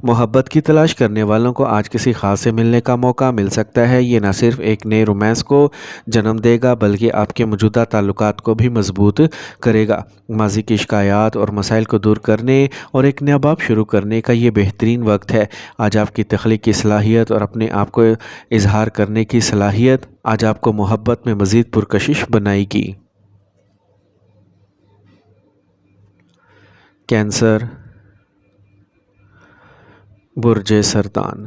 محبت کی تلاش کرنے والوں کو آج کسی خاص سے ملنے کا موقع مل سکتا ہے۔ یہ نہ صرف ایک نئے رومانس کو جنم دے گا بلکہ آپ کے موجودہ تعلقات کو بھی مضبوط کرے گا۔ ماضی کی شکایات اور مسائل کو دور کرنے اور ایک نیا باب شروع کرنے کا یہ بہترین وقت ہے۔ آج آپ کی تخلیقی صلاحیت اور اپنے آپ کو اظہار کرنے کی صلاحیت آج آپ کو محبت میں مزید پرکشش بنائے گی۔ کینسر، برج سرطان۔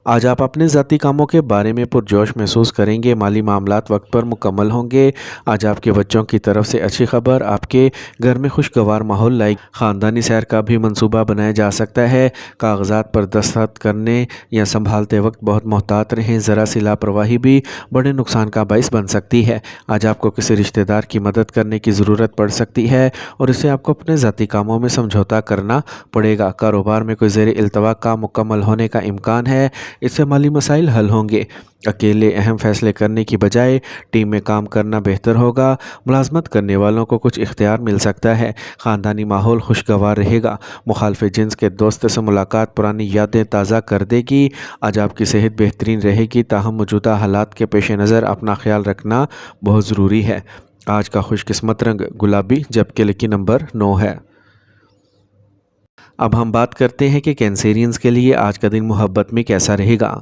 آج آپ اپنے ذاتی کاموں کے بارے میں پرجوش محسوس کریں گے۔ مالی معاملات وقت پر مکمل ہوں گے۔ آج آپ کے بچوں کی طرف سے اچھی خبر آپ کے گھر میں خوشگوار ماحول لائے گی۔ خاندانی سیر کا بھی منصوبہ بنایا جا سکتا ہے۔ کاغذات پر دستخط کرنے یا سنبھالتے وقت بہت محتاط رہیں۔ ذرا سی لاپرواہی بھی بڑے نقصان کا باعث بن سکتی ہے۔ آج آپ کو کسی رشتہ دار کی مدد کرنے کی ضرورت پڑ سکتی ہے اور اسے آپ کو اپنے ذاتی کاموں میں سمجھوتا کرنا پڑے گا۔ کاروبار میں کوئی زیر التوا کام مکمل ہونے کا امکان ہے۔ اس سے مالی مسائل حل ہوں گے۔ اکیلے اہم فیصلے کرنے کی بجائے ٹیم میں کام کرنا بہتر ہوگا۔ ملازمت کرنے والوں کو کچھ اختیار مل سکتا ہے۔ خاندانی ماحول خوشگوار رہے گا۔ مخالف جنس کے دوست سے ملاقات پرانی یادیں تازہ کر دے گی۔ آج آپ کی صحت بہترین رہے گی، تاہم موجودہ حالات کے پیش نظر اپنا خیال رکھنا بہت ضروری ہے۔ آج کا خوش قسمت رنگ گلابی جبکہ لکی نمبر 9 ہے۔ اب ہم بات کرتے ہیں کہ کینسیرینز کے لیے آج کا دن محبت میں کیسا رہے گا۔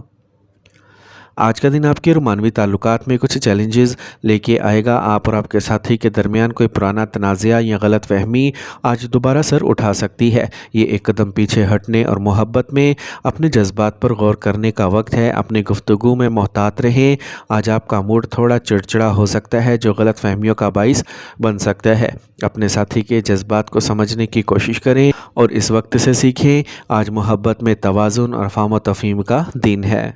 آج کا دن آپ کے رومانوی تعلقات میں کچھ چیلنجز لے کے آئے گا۔ آپ اور آپ کے ساتھی کے درمیان کوئی پرانا تنازعہ یا غلط فہمی آج دوبارہ سر اٹھا سکتی ہے۔ یہ ایک قدم پیچھے ہٹنے اور محبت میں اپنے جذبات پر غور کرنے کا وقت ہے۔ اپنی گفتگو میں محتاط رہیں۔ آج آپ کا موڈ تھوڑا چڑچڑا ہو سکتا ہے جو غلط فہمیوں کا باعث بن سکتا ہے۔ اپنے ساتھی کے جذبات کو سمجھنے کی کوشش کریں اور اس وقت سے سیکھیں۔ آج محبت میں توازن اور فہم و تفہیم کا دن ہے۔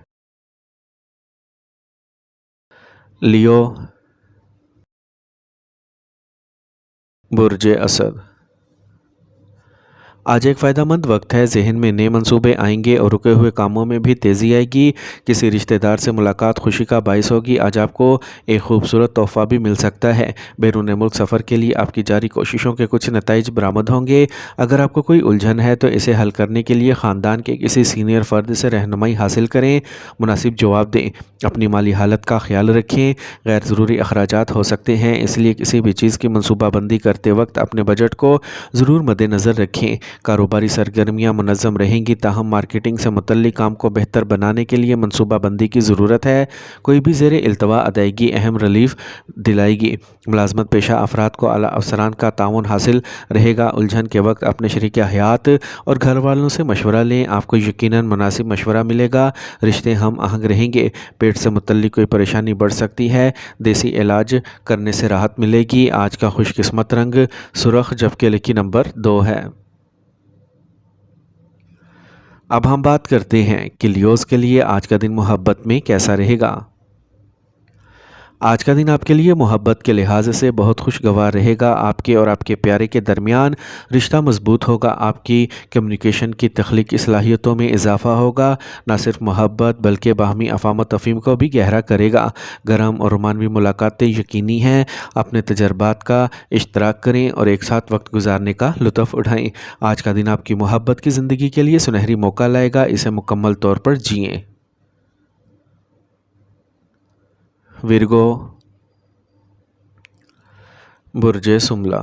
لیو، برج اسد۔ آج ایک فائدہ مند وقت ہے۔ ذہن میں نئے منصوبے آئیں گے اور رکے ہوئے کاموں میں بھی تیزی آئے گی۔ کسی رشتہ دار سے ملاقات خوشی کا باعث ہوگی۔ آج آپ کو ایک خوبصورت تحفہ بھی مل سکتا ہے۔ بیرون ملک سفر کے لیے آپ کی جاری کوششوں کے کچھ نتائج برآمد ہوں گے۔ اگر آپ کو کوئی الجھن ہے تو اسے حل کرنے کے لیے خاندان کے کسی سینئر فرد سے رہنمائی حاصل کریں۔ مناسب جواب دیں۔ اپنی مالی حالت کا خیال رکھیں۔ غیر ضروری اخراجات ہو سکتے ہیں، اس لیے کسی بھی چیز کی منصوبہ بندی کرتے وقت اپنے بجٹ کو ضرور مد نظر رکھیں۔ کاروباری سرگرمیاں منظم رہیں گی، تاہم مارکیٹنگ سے متعلق کام کو بہتر بنانے کے لیے منصوبہ بندی کی ضرورت ہے۔ کوئی بھی زیر التوا ادائیگی اہم ریلیف دلائے گی۔ ملازمت پیشہ افراد کو اعلیٰ افسران کا تعاون حاصل رہے گا۔ الجھن کے وقت اپنے شریک حیات اور گھر والوں سے مشورہ لیں۔ آپ کو یقیناً مناسب مشورہ ملے گا۔ رشتے ہم آہنگ رہیں گے۔ پیٹ سے متعلق کوئی پریشانی بڑھ سکتی ہے، دیسی علاج کرنے سے راحت ملے گی۔ آج کا خوش قسمت رنگ سرخ جبکہ لکی نمبر 2 ہے۔ اب ہم بات کرتے ہیں کہ لیوز کے لیے آج کا دن محبت میں کیسا رہے گا۔ آج کا دن آپ کے لیے محبت کے لحاظ سے بہت خوشگوار رہے گا۔ آپ کے اور آپ کے پیارے کے درمیان رشتہ مضبوط ہوگا۔ آپ کی کمیونیکیشن کی تخلیقی صلاحیتوں میں اضافہ ہوگا۔ نہ صرف محبت بلکہ باہمی افہام و تفہیم کو بھی گہرا کرے گا۔ گرم اور رومانوی ملاقاتیں یقینی ہیں۔ اپنے تجربات کا اشتراک کریں اور ایک ساتھ وقت گزارنے کا لطف اٹھائیں۔ آج کا دن آپ کی محبت کی زندگی کے لیے سنہری موقع لائے گا، اسے مکمل طور پر جیئیں۔ ورگو، برج سملہ۔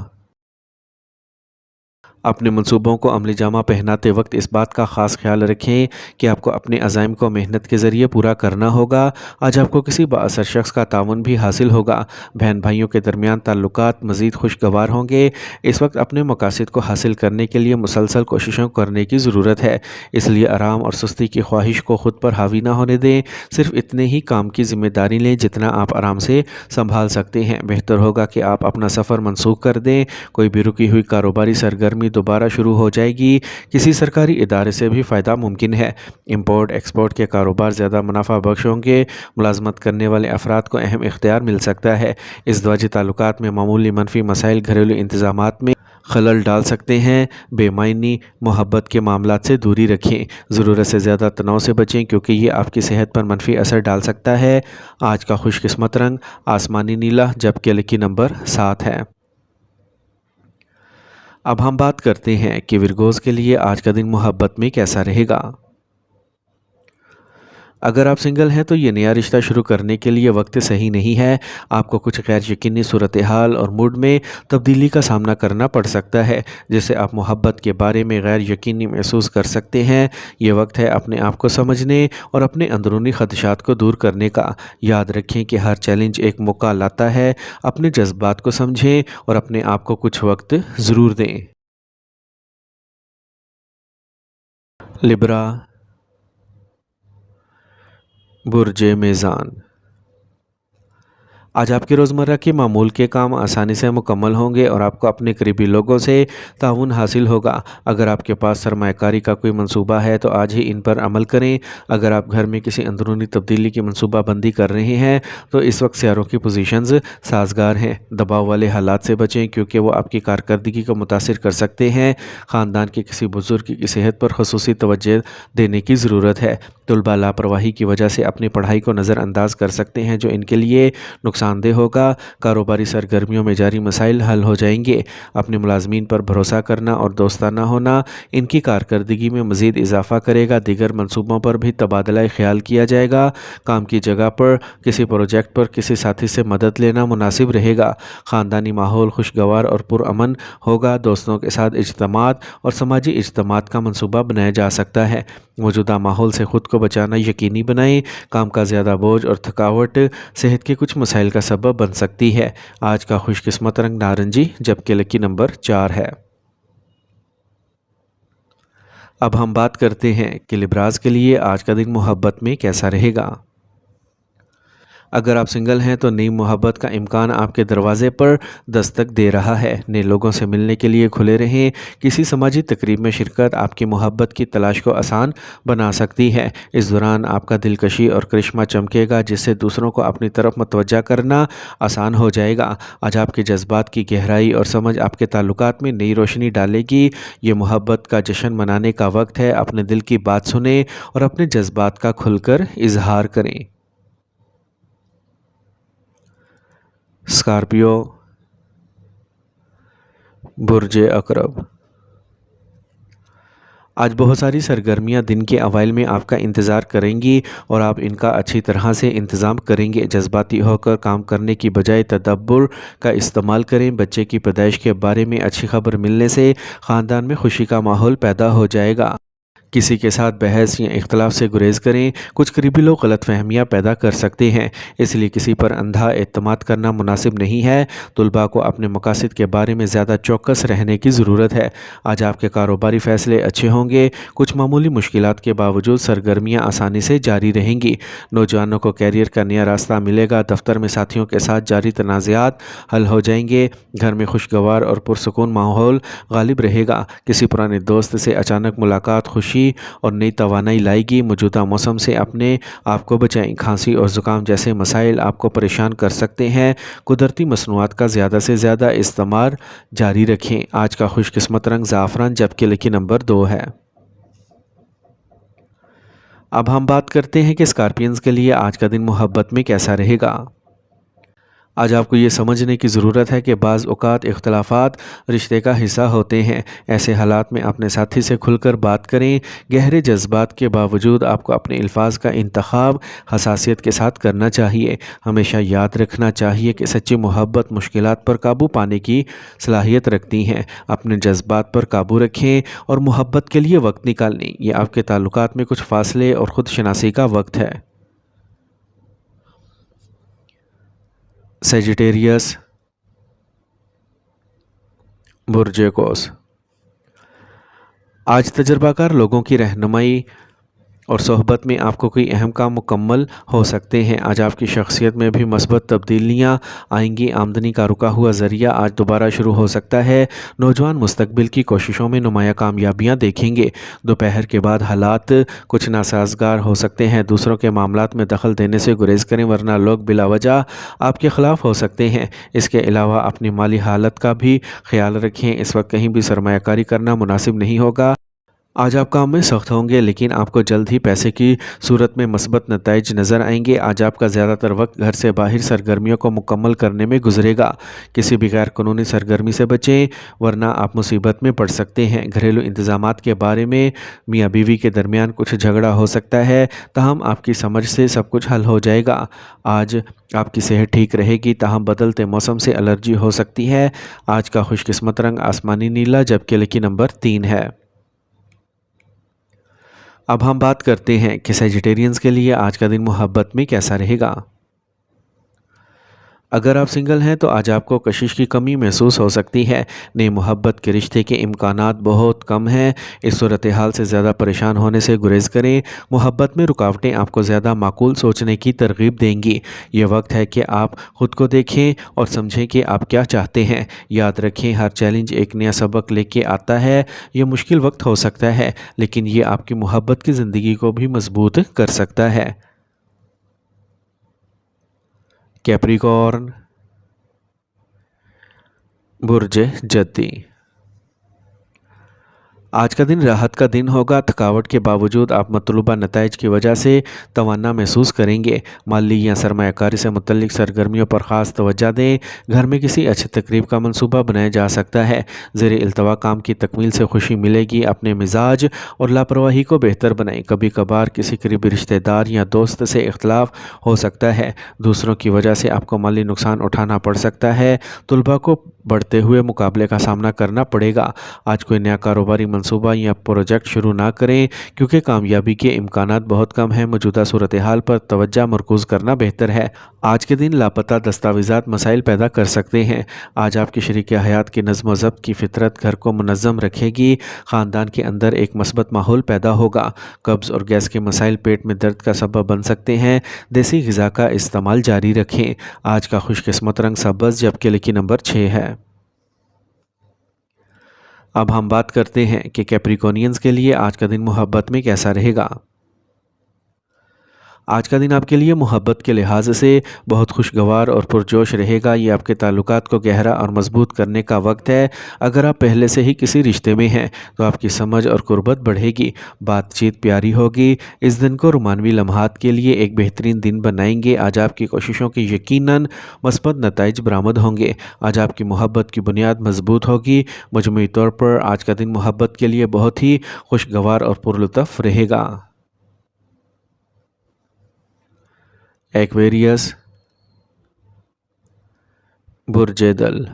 اپنے منصوبوں کو عملی جامہ پہناتے وقت اس بات کا خاص خیال رکھیں کہ آپ کو اپنے عزائم کو محنت کے ذریعے پورا کرنا ہوگا۔ آج آپ کو کسی بااثر شخص کا تعاون بھی حاصل ہوگا۔ بہن بھائیوں کے درمیان تعلقات مزید خوشگوار ہوں گے۔ اس وقت اپنے مقاصد کو حاصل کرنے کے لیے مسلسل کوششوں کرنے کی ضرورت ہے، اس لیے آرام اور سستی کی خواہش کو خود پر حاوی نہ ہونے دیں۔ صرف اتنے ہی کام کی ذمہ داری لیں جتنا آپ آرام سے سنبھال سکتے ہیں۔ بہتر ہوگا کہ آپ اپنا سفر منسوخ کر دیں۔ کوئی بھی رکی ہوئی کاروباری سرگرمی دوبارہ شروع ہو جائے گی۔ کسی سرکاری ادارے سے بھی فائدہ ممکن ہے۔ امپورٹ ایکسپورٹ کے کاروبار زیادہ منافع بخش ہوں گے۔ ملازمت کرنے والے افراد کو اہم اختیار مل سکتا ہے۔ ازدواجی تعلقات میں معمولی منفی مسائل گھریلو انتظامات میں خلل ڈال سکتے ہیں۔ بے معنی محبت کے معاملات سے دوری رکھیں۔ ضرورت سے زیادہ تناؤ سے بچیں کیونکہ یہ آپ کی صحت پر منفی اثر ڈال سکتا ہے۔ آج کا خوش قسمت رنگ آسمانی نیلا جبکہ لکی نمبر 7 ہے۔ اب ہم بات کرتے ہیں کہ ورگوز کے لیے آج کا دن محبت میں کیسا رہے گا۔ اگر آپ سنگل ہیں تو یہ نیا رشتہ شروع کرنے کے لیے وقت صحیح نہیں ہے۔ آپ کو کچھ غیر یقینی صورتحال اور موڈ میں تبدیلی کا سامنا کرنا پڑ سکتا ہے، جس سے آپ محبت کے بارے میں غیر یقینی محسوس کر سکتے ہیں۔ یہ وقت ہے اپنے آپ کو سمجھنے اور اپنے اندرونی خدشات کو دور کرنے کا۔ یاد رکھیں کہ ہر چیلنج ایک موقع لاتا ہے۔ اپنے جذبات کو سمجھیں اور اپنے آپ کو کچھ وقت ضرور دیں۔ لبرا، برج میزان۔ آج آپ کے روزمرہ کے معمول کے کام آسانی سے مکمل ہوں گے اور آپ کو اپنے قریبی لوگوں سے تعاون حاصل ہوگا۔ اگر آپ کے پاس سرمایہ کاری کا کوئی منصوبہ ہے تو آج ہی ان پر عمل کریں۔ اگر آپ گھر میں کسی اندرونی تبدیلی کی منصوبہ بندی کر رہے ہیں تو اس وقت سیاروں کی پوزیشنز سازگار ہیں۔ دباؤ والے حالات سے بچیں کیونکہ وہ آپ کی کارکردگی کو متاثر کر سکتے ہیں۔ خاندان کے کسی بزرگ کی صحت پر خصوصی توجہ دینے کی ضرورت ہے۔ طلباء لاپرواہی کی وجہ سے اپنی پڑھائی کو نظر انداز کر سکتے ہیں جو ان کے لیے نقصان دہ ہوگا۔ کاروباری سرگرمیوں میں جاری مسائل حل ہو جائیں گے۔ اپنے ملازمین پر بھروسہ کرنا اور دوستانہ ہونا ان کی کارکردگی میں مزید اضافہ کرے گا۔ دیگر منصوبوں پر بھی تبادلہ خیال کیا جائے گا۔ کام کی جگہ پر کسی پروجیکٹ پر کسی ساتھی سے مدد لینا مناسب رہے گا۔ خاندانی ماحول خوشگوار اور پرامن ہوگا۔ دوستوں کے ساتھ اجتماعات اور سماجی اجتماعات کا منصوبہ بنایا جا سکتا ہے۔ موجودہ ماحول سے خود کو بچانا یقینی بنائیں۔ کام کا زیادہ بوجھ اور تھکاوٹ صحت کے کچھ مسائل کا سبب بن سکتی ہے۔ آج کا خوش قسمت رنگ نارنجی جبکہ لکی نمبر 4 ہے۔ اب ہم بات کرتے ہیں کہ لبراز کے لیے آج کا دن محبت میں کیسا رہے گا۔ اگر آپ سنگل ہیں تو نئی محبت کا امکان آپ کے دروازے پر دستک دے رہا ہے۔ نئے لوگوں سے ملنے کے لیے کھلے رہیں۔ کسی سماجی تقریب میں شرکت آپ کی محبت کی تلاش کو آسان بنا سکتی ہے۔ اس دوران آپ کا دلکشی اور کرشمہ چمکے گا جس سے دوسروں کو اپنی طرف متوجہ کرنا آسان ہو جائے گا۔ آج آپ کے جذبات کی گہرائی اور سمجھ آپ کے تعلقات میں نئی روشنی ڈالے گی۔ یہ محبت کا جشن منانے کا وقت ہے۔ اپنے دل کی بات سنیں اور اپنے جذبات کا کھل کر اظہار کریں۔ اسکارپیو، برج عقرب۔ آج بہت ساری سرگرمیاں دن کے اوائل میں آپ کا انتظار کریں گی اور آپ ان کا اچھی طرح سے انتظام کریں گے۔ جذباتی ہو کر کام کرنے کی بجائے تدبر کا استعمال کریں۔ بچے کی پیدائش کے بارے میں اچھی خبر ملنے سے خاندان میں خوشی کا ماحول پیدا ہو جائے گا۔ کسی کے ساتھ بحث یا اختلاف سے گریز کریں۔ کچھ قریبی لوگ غلط فہمیاں پیدا کر سکتے ہیں، اس لیے کسی پر اندھا اعتماد کرنا مناسب نہیں ہے۔ طلباء کو اپنے مقاصد کے بارے میں زیادہ چوکس رہنے کی ضرورت ہے۔ آج آپ کے کاروباری فیصلے اچھے ہوں گے۔ کچھ معمولی مشکلات کے باوجود سرگرمیاں آسانی سے جاری رہیں گی۔ نوجوانوں کو کیریئر کا نیا راستہ ملے گا۔ دفتر میں ساتھیوں کے ساتھ جاری تنازعات حل ہو جائیں گے۔ گھر میں خوشگوار اور پرسکون ماحول غالب رہے گا۔ کسی پرانے دوست سے اچانک ملاقات خوشی اور نئی توانائی لائے گی۔ موجودہ موسم سے اپنے آپ کو بچائیں۔ کھانسی اور زکام جیسے مسائل آپ کو پریشان کر سکتے ہیں۔ قدرتی مصنوعات کا زیادہ سے زیادہ استعمال جاری رکھیں۔ آج کا خوش قسمت رنگ زعفران جبکہ لکی نمبر 2 ہے۔ اب ہم بات کرتے ہیں کہ اسکارپینز کے لیے آج کا دن محبت میں کیسا رہے گا۔ آج آپ کو یہ سمجھنے کی ضرورت ہے کہ بعض اوقات اختلافات رشتے کا حصہ ہوتے ہیں۔ ایسے حالات میں اپنے ساتھی سے کھل کر بات کریں۔ گہرے جذبات کے باوجود آپ کو اپنے الفاظ کا انتخاب حساسیت کے ساتھ کرنا چاہیے۔ ہمیشہ یاد رکھنا چاہیے کہ سچی محبت مشکلات پر قابو پانے کی صلاحیت رکھتی ہے۔ اپنے جذبات پر قابو رکھیں اور محبت کے لیے وقت نکالیں۔ یہ آپ کے تعلقات میں کچھ فاصلے اور خود شناسی کا وقت ہے۔ سیجیٹیریس، برج قوس۔ آج تجربہ کار لوگوں کی رہنمائی اور صحبت میں آپ کو کوئی اہم کام مکمل ہو سکتے ہیں۔ آج آپ کی شخصیت میں بھی مثبت تبدیلیاں آئیں گی۔ آمدنی کا رکا ہوا ذریعہ آج دوبارہ شروع ہو سکتا ہے۔ نوجوان مستقبل کی کوششوں میں نمایاں کامیابیاں دیکھیں گے۔ دوپہر کے بعد حالات کچھ ناسازگار ہو سکتے ہیں۔ دوسروں کے معاملات میں دخل دینے سے گریز کریں ورنہ لوگ بلا وجہ آپ کے خلاف ہو سکتے ہیں۔ اس کے علاوہ اپنی مالی حالت کا بھی خیال رکھیں۔ اس وقت کہیں بھی سرمایہ کاری کرنا مناسب نہیں ہوگا۔ آج آپ کام میں سخت ہوں گے لیکن آپ کو جلد ہی پیسے کی صورت میں مثبت نتائج نظر آئیں گے۔ آج آپ کا زیادہ تر وقت گھر سے باہر سرگرمیوں کو مکمل کرنے میں گزرے گا۔ کسی بھی غیر قانونی سرگرمی سے بچیں ورنہ آپ مصیبت میں پڑ سکتے ہیں۔ گھریلو انتظامات کے بارے میں میاں بیوی کے درمیان کچھ جھگڑا ہو سکتا ہے، تاہم آپ کی سمجھ سے سب کچھ حل ہو جائے گا۔ آج آپ کی صحت ٹھیک رہے گی، تاہم بدلتے موسم سے الرجی ہو سکتی ہے۔ آج کا خوش قسمت رنگ آسمانی نیلا جبکہ لکی نمبر 3 ہے۔ اب ہم بات کرتے ہیں کہ سیجیٹیرینز کے لیے آج کا دن محبت میں کیسا رہے گا۔ اگر آپ سنگل ہیں تو آج آپ کو کشش کی کمی محسوس ہو سکتی ہے۔ نئے محبت کے رشتے کے امکانات بہت کم ہیں۔ اس صورتحال سے زیادہ پریشان ہونے سے گریز کریں۔ محبت میں رکاوٹیں آپ کو زیادہ معقول سوچنے کی ترغیب دیں گی۔ یہ وقت ہے کہ آپ خود کو دیکھیں اور سمجھیں کہ آپ کیا چاہتے ہیں۔ یاد رکھیں، ہر چیلنج ایک نیا سبق لے کے آتا ہے۔ یہ مشکل وقت ہو سکتا ہے لیکن یہ آپ کی محبت کی زندگی کو بھی مضبوط کر سکتا ہے۔ کیپریکارن، برج جدی۔ آج کا دن راحت کا دن ہوگا۔ تھکاوٹ کے باوجود آپ مطلوبہ نتائج کی وجہ سے توانا محسوس کریں گے۔ مالی یا سرمایہ کاری سے متعلق سرگرمیوں پر خاص توجہ دیں۔ گھر میں کسی اچھی تقریب کا منصوبہ بنایا جا سکتا ہے۔ زیر التوا کام کی تکمیل سے خوشی ملے گی۔ اپنے مزاج اور لاپرواہی کو بہتر بنائیں۔ کبھی کبھار کسی قریبی رشتہ دار یا دوست سے اختلاف ہو سکتا ہے۔ دوسروں کی وجہ سے آپ کو مالی نقصان اٹھانا پڑ سکتا ہے۔ طلباء کو بڑھتے ہوئے مقابلے کا سامنا کرنا پڑے گا۔ آج کوئی نیا کاروباری منصوبہ یا پروجیکٹ شروع نہ کریں کیونکہ کامیابی کے امکانات بہت کم ہیں۔ موجودہ صورتحال پر توجہ مرکوز کرنا بہتر ہے۔ آج کے دن لاپتہ دستاویزات مسائل پیدا کر سکتے ہیں۔ آج آپ کے شریک حیات کی نظم و ضبط کی فطرت گھر کو منظم رکھے گی۔ خاندان کے اندر ایک مثبت ماحول پیدا ہوگا۔ قبض اور گیس کے مسائل پیٹ میں درد کا سبب بن سکتے ہیں۔ دیسی غذا کا استعمال جاری رکھیں۔ آج کا خوش قسمت رنگ سبز جبکہ لکی نمبر 6 ہے۔ اب ہم بات کرتے ہیں کہ کیپریکونینز کے لیے آج کا دن محبت میں کیسا رہے گا۔ آج کا دن آپ کے لیے محبت کے لحاظ سے بہت خوشگوار اور پرجوش رہے گا۔ یہ آپ کے تعلقات کو گہرا اور مضبوط کرنے کا وقت ہے۔ اگر آپ پہلے سے ہی کسی رشتے میں ہیں تو آپ کی سمجھ اور قربت بڑھے گی۔ بات چیت پیاری ہوگی۔ اس دن کو رومانوی لمحات کے لیے ایک بہترین دن بنائیں گے۔ آج آپ کی کوششوں کے یقیناً مثبت نتائج برآمد ہوں گے۔ آج آپ کی محبت کی بنیاد مضبوط ہوگی۔ مجموعی طور پر آج کا دن محبت کے لیے بہت ہی خوشگوار اور پرلطف رہے گا۔ ایکویریس، برج دل۔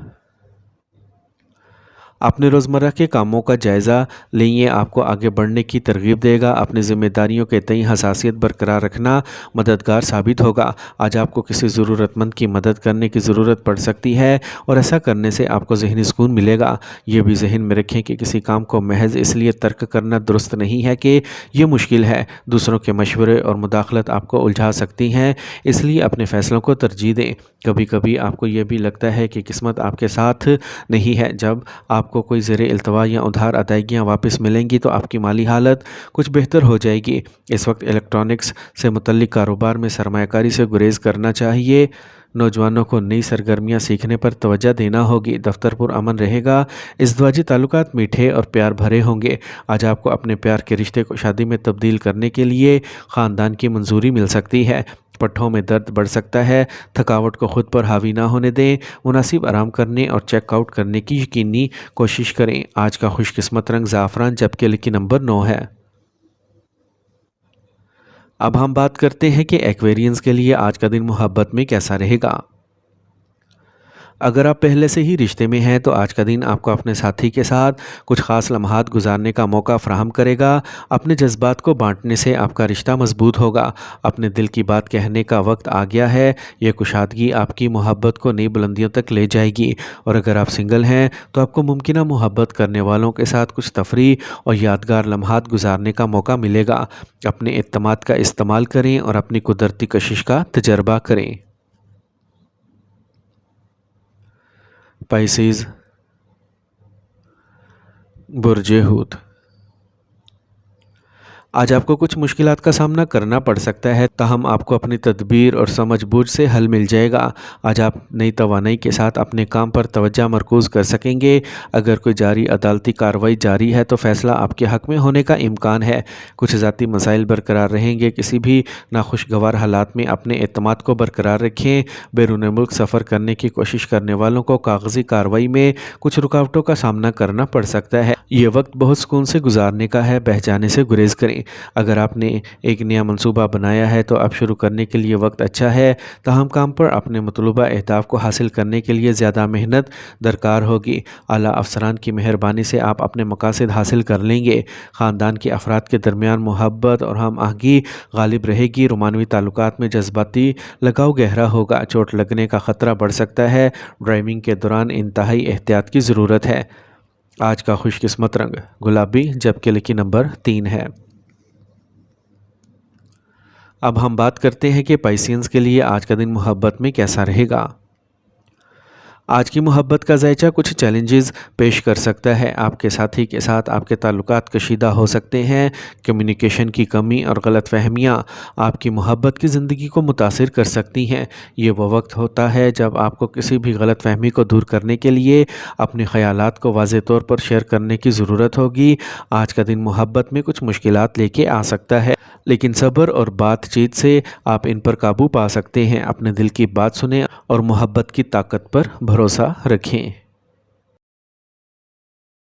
اپنے روزمرہ کے کاموں کا جائزہ لیں، یہ آپ کو آگے بڑھنے کی ترغیب دے گا۔ اپنی ذمہ داریوں کے تئیں حساسیت برقرار رکھنا مددگار ثابت ہوگا۔ آج آپ کو کسی ضرورت مند کی مدد کرنے کی ضرورت پڑ سکتی ہے اور ایسا کرنے سے آپ کو ذہنی سکون ملے گا۔ یہ بھی ذہن میں رکھیں کہ کسی کام کو محض اس لیے ترک کرنا درست نہیں ہے کہ یہ مشکل ہے۔ دوسروں کے مشورے اور مداخلت آپ کو الجھا سکتی ہیں، اس لیے اپنے فیصلوں کو ترجیح دیں۔ کبھی کبھی آپ کو یہ بھی لگتا ہے کہ قسمت آپ کے ساتھ نہیں ہے۔ جب آپ کو کوئی زیر التوا یا ادھار ادائیگیاں واپس ملیں گی تو آپ کی مالی حالت کچھ بہتر ہو جائے گی۔ اس وقت الیکٹرانکس سے متعلق کاروبار میں سرمایہ کاری سے گریز کرنا چاہیے۔ نوجوانوں کو نئی سرگرمیاں سیکھنے پر توجہ دینا ہوگی۔ دفتر پر امن رہے گا۔ ازدواجی تعلقات میٹھے اور پیار بھرے ہوں گے۔ آج آپ کو اپنے پیار کے رشتے کو شادی میں تبدیل کرنے کے لیے خاندان کی منظوری مل سکتی ہے۔ پٹھوں میں درد بڑھ سکتا ہے۔ تھکاوٹ کو خود پر حاوی نہ ہونے دیں۔ مناسب آرام کرنے اور چیک آؤٹ کرنے کی یقینی کوشش کریں۔ آج کا خوش قسمت رنگ زعفران جبکہ لکی نمبر 9 ہے۔ اب ہم بات کرتے ہیں کہ ایکویرینز کے لیے آج کا دن محبت میں کیسا رہے گا۔ اگر آپ پہلے سے ہی رشتے میں ہیں تو آج کا دن آپ کو اپنے ساتھی کے ساتھ کچھ خاص لمحات گزارنے کا موقع فراہم کرے گا۔ اپنے جذبات کو بانٹنے سے آپ کا رشتہ مضبوط ہوگا۔ اپنے دل کی بات کہنے کا وقت آ گیا ہے۔ یہ کشادگی آپ کی محبت کو نئی بلندیوں تک لے جائے گی۔ اور اگر آپ سنگل ہیں تو آپ کو ممکنہ محبت کرنے والوں کے ساتھ کچھ تفریح اور یادگار لمحات گزارنے کا موقع ملے گا۔ اپنے اعتماد کا استعمال کریں اور اپنی قدرتی کشش کا تجربہ کریں۔ پائسیز، برج حوت۔ آج آپ کو کچھ مشکلات کا سامنا کرنا پڑ سکتا ہے، تاہم آپ کو اپنی تدبیر اور سمجھ بوجھ سے حل مل جائے گا۔ آج آپ نئی توانائی کے ساتھ اپنے کام پر توجہ مرکوز کر سکیں گے۔ اگر کوئی جاری عدالتی کارروائی جاری ہے تو فیصلہ آپ کے حق میں ہونے کا امکان ہے۔ کچھ ذاتی مسائل برقرار رہیں گے۔ کسی بھی ناخوشگوار حالات میں اپنے اعتماد کو برقرار رکھیں۔ بیرون ملک سفر کرنے کی کوشش کرنے والوں کو کاغذی کارروائی میں کچھ رکاوٹوں کا سامنا کرنا پڑ سکتا ہے۔ یہ وقت بہت سکون سے گزارنے کا ہے، بہہ جانے سے گریز کریں۔ اگر آپ نے ایک نیا منصوبہ بنایا ہے تو اب شروع کرنے کے لیے وقت اچھا ہے، تاہم کام پر اپنے مطلوبہ اہداف کو حاصل کرنے کے لیے زیادہ محنت درکار ہوگی۔ اعلیٰ افسران کی مہربانی سے آپ اپنے مقاصد حاصل کر لیں گے۔ خاندان کے افراد کے درمیان محبت اور ہم آہنگی غالب رہے گی۔ رومانوی تعلقات میں جذباتی لگاؤ گہرا ہوگا۔ چوٹ لگنے کا خطرہ بڑھ سکتا ہے۔ ڈرائیونگ کے دوران انتہائی احتیاط کی ضرورت ہے۔ آج کا خوش قسمت رنگ گلابی، جبکہ لکی نمبر 3 ہے۔ اب ہم بات کرتے ہیں کہ پائسینز کے لیے آج کا دن محبت میں کیسا رہے گا۔ آج کی محبت کا ذائچہ کچھ چیلنجز پیش کر سکتا ہے۔ آپ کے ساتھی کے ساتھ آپ کے تعلقات کشیدہ ہو سکتے ہیں۔ کمیونیکیشن کی کمی اور غلط فہمیاں آپ کی محبت کی زندگی کو متاثر کر سکتی ہیں۔ یہ وہ وقت ہوتا ہے جب آپ کو کسی بھی غلط فہمی کو دور کرنے کے لیے اپنے خیالات کو واضح طور پر شیئر کرنے کی ضرورت ہوگی۔ آج کا دن محبت میں کچھ مشکلات لے کے آ سکتا ہے، لیکن صبر اور بات چیت سے آپ ان پر قابو پا سکتے ہیں۔ اپنے دل کی بات سنیں اور محبت کی طاقت پر بھروسہ رکھیں۔